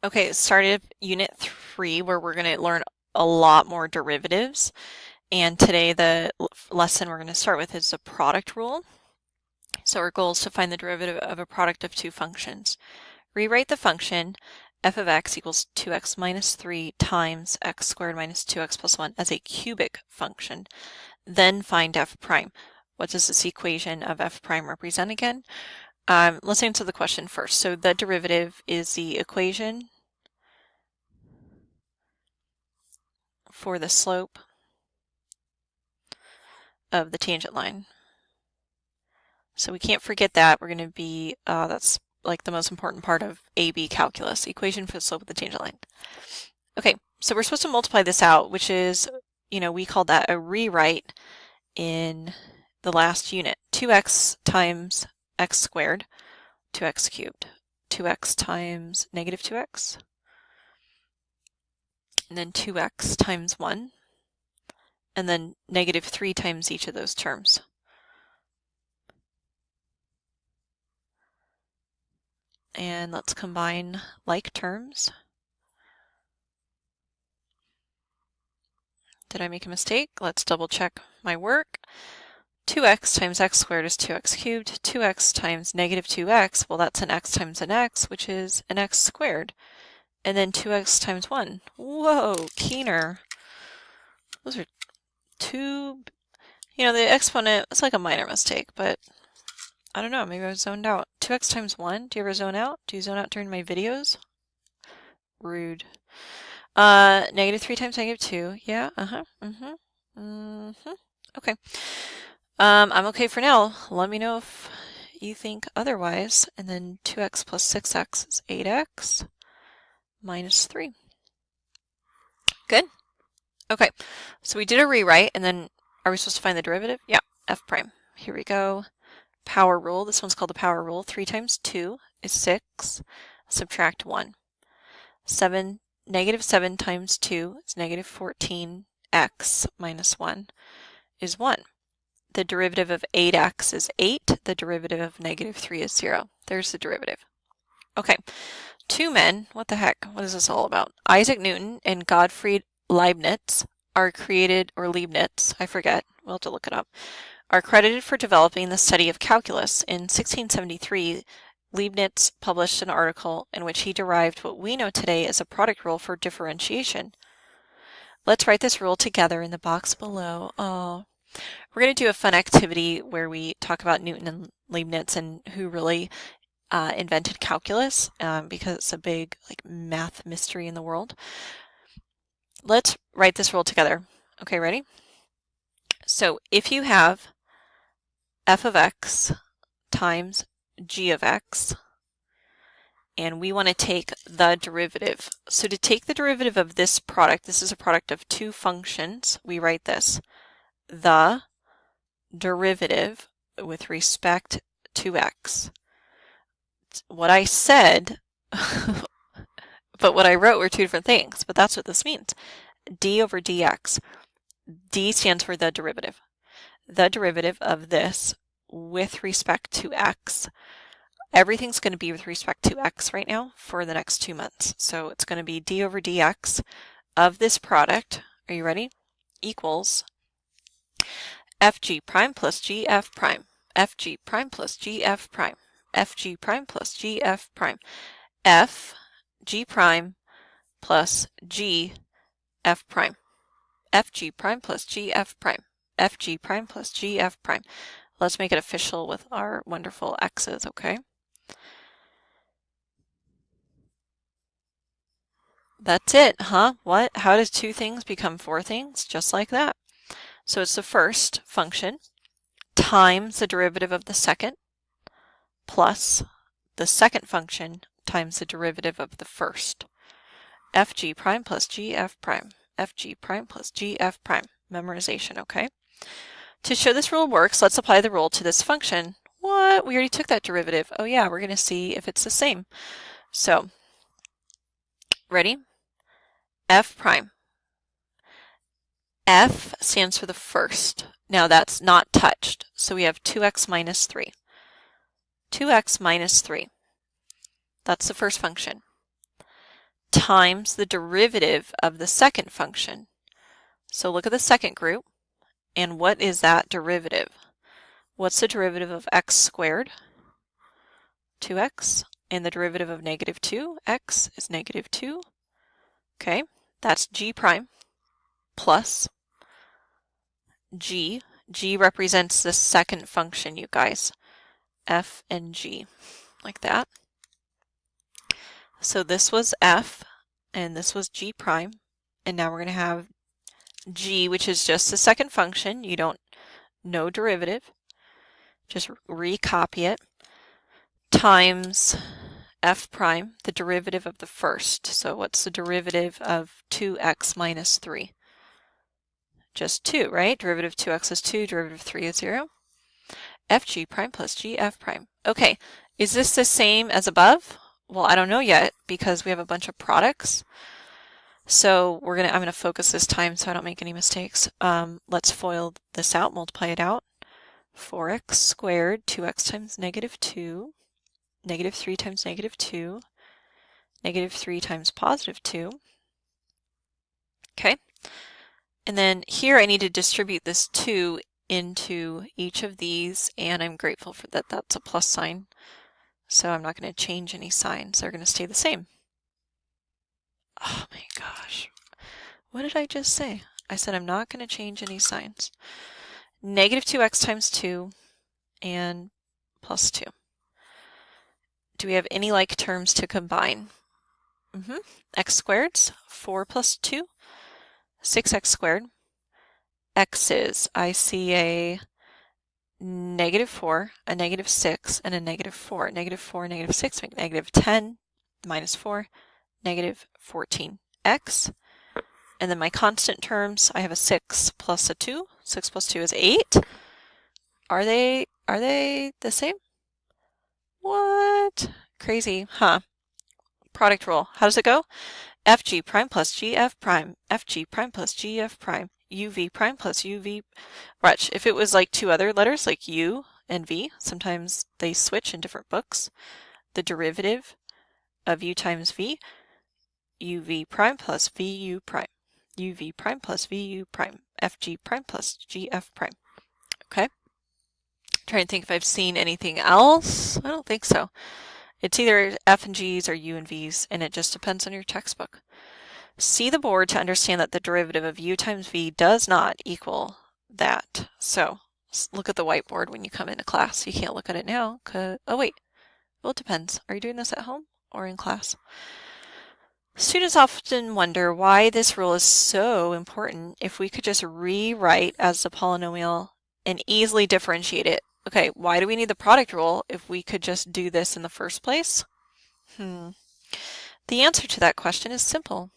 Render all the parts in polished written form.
Okay, started Unit 3 where we're going to learn a lot more derivatives. And today the lesson we're going to start with is the product rule. So our goal is to find the derivative of a product of two functions. Rewrite the function f of x equals 2x minus 3 times x squared minus 2x plus 1 as a cubic function. Then find f prime. What does this equation of f prime represent again? Let's answer the question first. So the derivative is the equation for the slope of the tangent line. So we can't forget that. We're going to be, that's like the most important part of AB calculus, equation for the slope of the tangent line. Okay, so we're supposed to multiply this out, which is, we called that a rewrite in the last unit. 2x times x squared, 2x cubed, 2x times negative 2x, and then 2x times 1, and then negative 3 times each of those terms. And let's combine like terms. Did I make a mistake? Let's double check my work. 2x times x squared is 2x cubed. 2x times negative 2x, well, that's an x times an x, which is an x squared. And then 2x times 1. Whoa, keener. Those are two, the exponent, it's like a minor mistake, but I don't know, maybe I was zoned out. 2x times 1, do you ever zone out? Do you zone out during my videos? Rude. Negative 3 times negative 2. Yeah, Okay. I'm okay for now. Let me know if you think otherwise. And then 2x plus 6x is 8x minus 3. Good. Okay, so we did a rewrite, and then are we supposed to find the derivative? Yeah, f prime. Here we go. Power rule. This one's called the power rule. 3 times 2 is 6. Subtract 1. Negative 7 times 2 is negative 14x minus 1 is 1. The derivative of 8x is 8. The derivative of negative 3 is 0. There's the derivative. Okay, two men, what the heck? What is this all about? Isaac Newton and Gottfried Leibniz are created, or Leibniz, I forget, we'll have to look it up, are credited for developing the study of calculus. In 1673, Leibniz published an article in which he derived what we know today as a product rule for differentiation. Let's write this rule together in the box below. Oh, we're going to do a fun activity where we talk about Newton and Leibniz and who really invented calculus because it's a big math mystery in the world. Let's write this rule together. Okay, ready? So if you have f of x times g of x, and we want to take the derivative. So to take the derivative of this product, this is a product of two functions, we write this. The derivative with respect to x. What I said, but what I wrote were two different things, but that's what this means. D over dx. D stands for the derivative. The derivative of this with respect to x. Everything's going to be with respect to x right now for the next 2 months. So it's going to be d over dx of this product, are you ready? Equals fg prime plus gf prime, fg prime plus gf prime, fg prime plus gf prime, f g prime plus g f prime, fg prime plus gf prime, fg prime plus gf prime. Let's make it official with our wonderful x's, okay? That's it, huh? What? How does two things become four things? Just like that. So it's the first function times the derivative of the second plus the second function times the derivative of the first. fg prime plus gf prime, fg prime plus gf prime. Memorization, okay? To show this rule works, let's apply the rule to this function. What? We already took that derivative. Oh yeah, we're going to see if it's the same. So, ready? F prime. F stands for the first. Now that's not touched, so we have 2x minus 3. 2x minus 3. That's the first function. times the derivative of the second function. So look at the second group, and what is that derivative? What's the derivative of x squared? 2x. And the derivative of negative 2, x is negative 2. Okay, that's g prime plus g. G represents the second function, you guys. F and g, like that. So this was f, and this was g prime. And now we're going to have g, which is just the second function. You don't know derivative. Just recopy it. Times f prime, the derivative of the first. So what's the derivative of 2x minus 3? Just 2, right? Derivative of 2x is 2, derivative of 3 is 0. fg prime plus gf prime. Okay, is this the same as above? Well, I don't know yet because we have a bunch of products. So I'm gonna focus this time so I don't make any mistakes. Let's FOIL this out, multiply it out. 4x squared, 2x times negative 2, negative 3 times negative 2, negative 3 times positive 2. Okay. And then here I need to distribute this 2 into each of these, and I'm grateful for that that's a plus sign. So I'm not going to change any signs. They're going to stay the same. Oh my gosh. What did I just say? I said I'm not going to change any signs. Negative 2x times 2 and plus 2. Do we have any like terms to combine? X squared's 4 plus 2, 6x squared. X's, I see a negative 4, a negative 6, and a negative 4. Negative 4, negative 6 make negative 10, minus 4, negative 14. X. And then my constant terms, I have a 6 plus a 2. 6 plus 2 is 8. Are they the same? What? Crazy, huh? Product rule. How does it go? fg prime plus gf prime, fg prime plus gf prime, uv prime plus uv. Watch, if it was like two other letters, like u and v, sometimes they switch in different books. The derivative of u times v, uv prime plus vu prime, uv prime plus vu prime, fg prime plus gf prime. Okay? Trying to think if I've seen anything else. I don't think so. It's either f and g's or u and v's, and it just depends on your textbook. See the board to understand that the derivative of u times v does not equal that. So look at the whiteboard when you come into class. You can't look at it now. Oh wait, well, it depends. Are you doing this at home or in class? Students often wonder why this rule is so important if we could just rewrite as the polynomial and easily differentiate it. Okay, why do we need the product rule if we could just do this in the first place? The answer to that question is simple.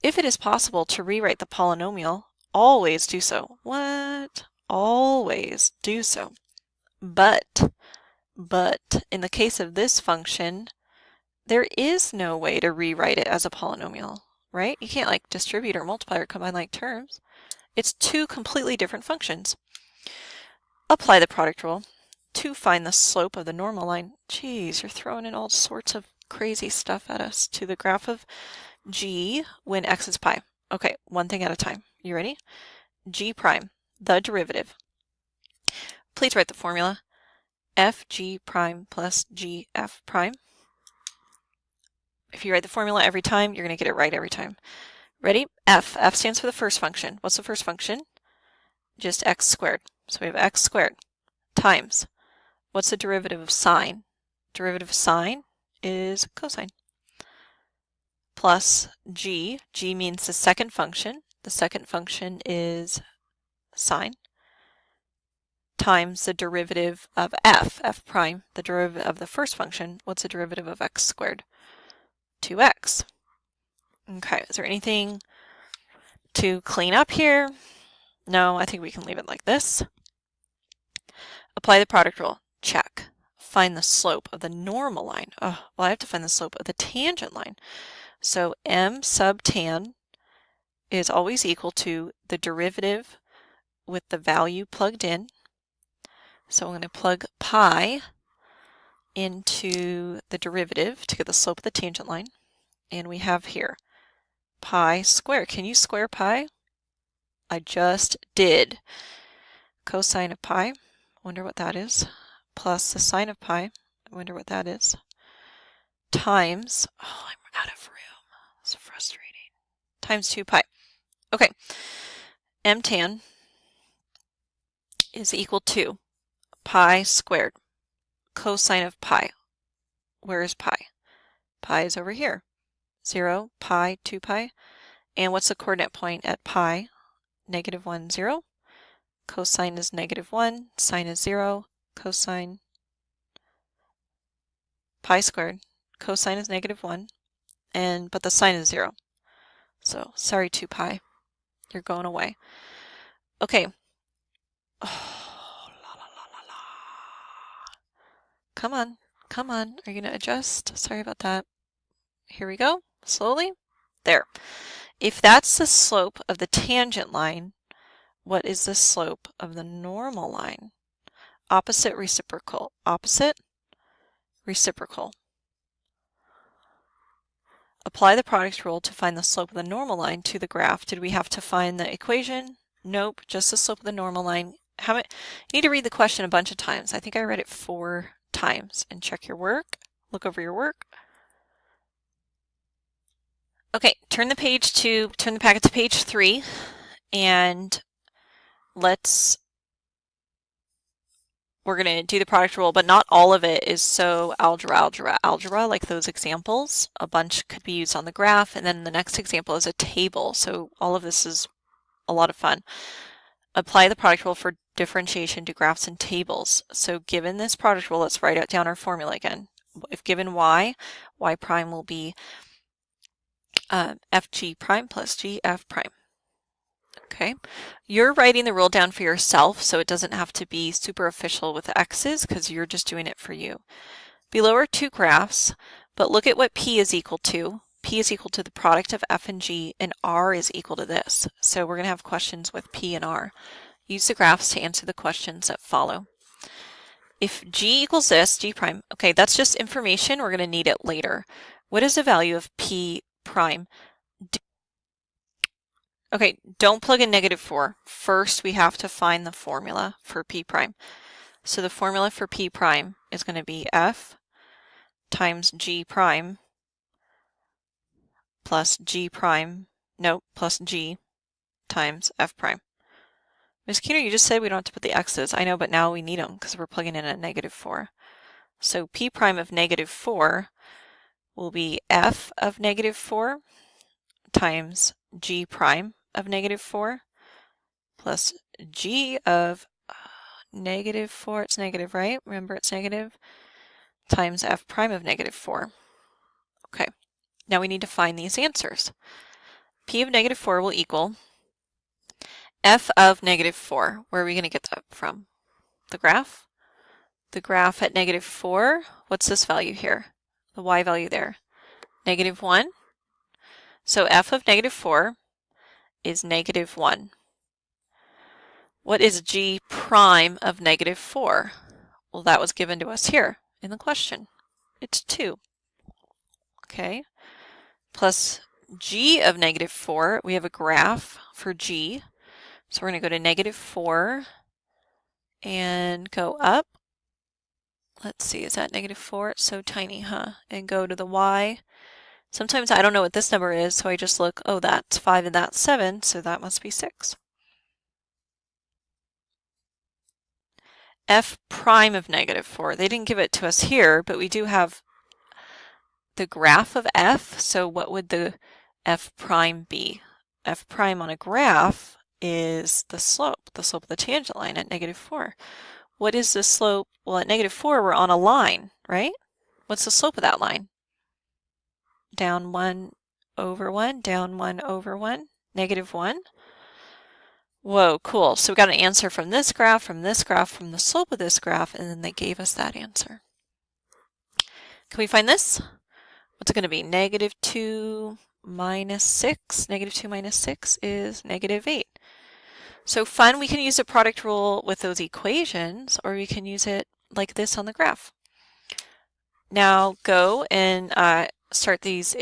If it is possible to rewrite the polynomial, always do so. What? Always do so. But in the case of this function, there is no way to rewrite it as a polynomial, right? You can't like distribute or multiply or combine like terms. It's two completely different functions. Apply the product rule to find the slope of the normal line. Geez, you're throwing in all sorts of crazy stuff at us. To the graph of g when x is pi. Okay, one thing at a time. You ready? G prime, the derivative. Please write the formula. fg prime plus gf prime. If you write the formula every time, you're going to get it right every time. Ready? F. F stands for the first function. What's the first function? Just x squared. So we have x squared times. What's the derivative of sine? Derivative of sine is cosine. Plus g. G means the second function. The second function is sine. Times the derivative of f. F prime, the derivative of the first function. What's the derivative of x squared? 2x. Okay, is there anything to clean up here? No, I think we can leave it like this. Apply the product rule. Check. Find the slope of the normal line. Oh, well, I have to find the slope of the tangent line. So m sub tan is always equal to the derivative with the value plugged in. So I'm going to plug pi into the derivative to get the slope of the tangent line. And we have here pi squared. Can you square pi? I just did. Cosine of pi, wonder what that is, plus the sine of pi, I wonder what that is, times, oh, I'm out of room, so frustrating, times 2 pi. Okay, m tan is equal to pi squared, cosine of pi. Where is pi? Pi is over here. 0, pi, 2 pi. And what's the coordinate point at pi? -1, 0. Cosine is -1, sine is 0, cosine pi squared. Cosine is -1, but the sine is 0. So sorry, 2 pi. You're going away. Okay. Oh, la, la, la, la, la. Come on. Come on. Are you going to adjust? Sorry about that. Here we go. Slowly. There. If that's the slope of the tangent line, what is the slope of the normal line? Opposite, reciprocal. Opposite, reciprocal. Apply the product rule to find the slope of the normal line to the graph. Did we have to find the equation? Nope, just the slope of the normal line. You need to read the question a bunch of times. I think I read it 4 times. And check your work. Look over your work. Okay, turn the packet to page 3, and we're going to do the product rule, but not all of it is so algebra like those examples. A bunch could be used on the graph, and then the next example is a table. So all of this is a lot of fun. Apply the product rule for differentiation to graphs and tables. So given this product rule, let's write out down our formula again. If given y prime will be fg prime plus gf prime. Okay, you're writing the rule down for yourself, so it doesn't have to be super official with x's because you're just doing it for you. Below are 2 graphs, but look at what p is equal to. P is equal to the product of f and g, and r is equal to this. So we're going to have questions with p and r. Use the graphs to answer the questions that follow. If g equals this, g prime, okay, that's just information. We're going to need it later. What is the value of p prime? Okay, don't plug in -4. First, we have to find the formula for p prime. So the formula for p prime is going to be f times g prime plus g prime, plus g times f prime. Ms. Keener, you just said we don't have to put the x's. I know, but now we need them because we're plugging in a -4. So p prime of -4 will be f of -4 times g prime of -4 plus g of -4, it's negative, right? Remember it's negative, times f prime of -4. Okay, now we need to find these answers. P of -4 will equal f of -4. Where are we going to get that from? The graph? The graph at -4, what's this value here? The y value there. -1. So f of -4 is -1. What is g prime of -4? Well, that was given to us here in the question. It's 2. Okay. Plus g of -4, we have a graph for g. So we're going to go to -4 and go up. Let's see, is that -4? It's so tiny, huh? And go to the y. Sometimes I don't know what this number is, so I just look, oh, that's 5 and that's 7, so that must be 6. F prime of -4. They didn't give it to us here, but we do have the graph of f, so what would the f prime be? F prime on a graph is the slope of the tangent line at -4. What is the slope? Well, at -4, we're on a line, right? What's the slope of that line? Down 1 over 1, down 1 over 1, -1. Whoa, cool. So we got an answer from this graph, from this graph, from the slope of this graph, and then they gave us that answer. Can we find this? What's it going to be? -2 minus 6. -2 minus 6 is -8. So fun, we can use the product rule with those equations, or we can use it like this on the graph. Now go and start these